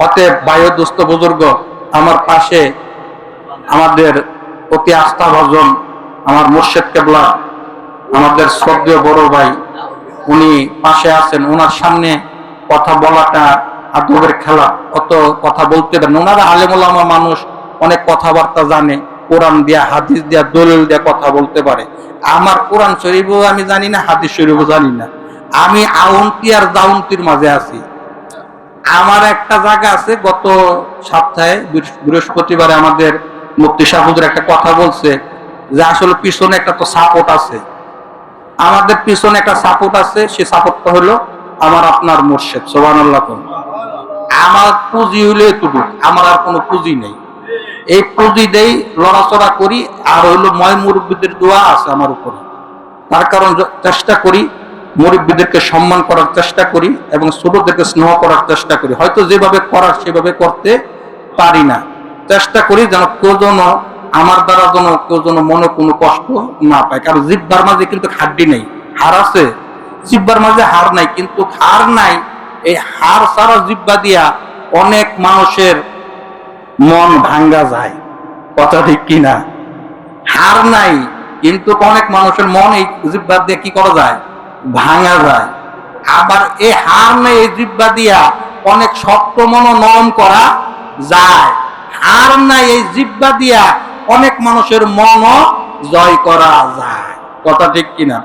অতএব বায়ু দুস্থ বুজুর্গ, আমার পাশে আমাদের অতি আস্থাভাজন আমার মুর্শিদ কেবলা, আমাদের শ্রদ্ধেয় বড় ভাই, উনি পাশে আছেন। ওনার সামনে কথা বলাটা আদবের খেলা, অত কথা বলতে দেন। ওনারা আলেম ওলামা মানুষ, অনেক কথাবার্তা জানে, কোরআন দিয়া হাদিস দিয়া দলিল দিয়া কথা বলতে পারে। আমার কোরআন শরীফও আমি জানি না, হাদিস শরীফও জানি না। আমি আউন্তি আর দাউন্তির মাঝে আছি। আমার একটা জায়গা আছে, গত সপ্তাহে বৃহস্পতিবারে আমাদের মুফতি সাহেব হুজুর একটা কথা বলছে যে আসলে পিছনে একটা তো সাপোর্ট আছে, আমাদের পিছনে একটা সাপোর্ট আছে। সে সাপোর্টটা হলো আমার আপনার মুর্শিদ। সুবহানাল্লাহ। আমার পুঁজি হইলে এটুকু, আমার আর কোনো পুঁজি নেই। এই পুঁজি দেই, লড়াচড়া করি, আর হইলো ময় মুরব্বীদের দোয়া আছে আমার উপরে। তার কারণ চেষ্টা করি মুরব্বীদেরকে সম্মান করার চেষ্টা করি এবং ছোটদেরকে স্নেহ করার চেষ্টা করি। হয়তো যেভাবে করার সেভাবে করতে পারি না, চেষ্টা করি যেন কেউ যেন আমার দ্বারা যেন কেউ যেন মনে কোনো কষ্ট না পায়। কারণ জিব্বার মাঝে কিন্তু হাড্ডি নেই, হাড় আছে। জিব্বার মাঝে হাড় নাই, কিন্তু হাড় নাই, এই হাড় ছাড়া জিব্বা দিয়া অনেক মানুষের মন ভাঙ্গা যায়। কথা ঠিক কিনা? হার নাই, কিন্তু অনেক মানুষের মন এই জিব্বা দিয়ে কি করা যায়? ভাঙা যায়। আবার এই হার নেই, এই জিব্বা দিয়া অনেক শক্ত মন নরম করা যায়। হার নাই, এই জিব্বা দিয়া অনেক মানুষের মন জয় করা যায়। কথা ঠিক কিনা?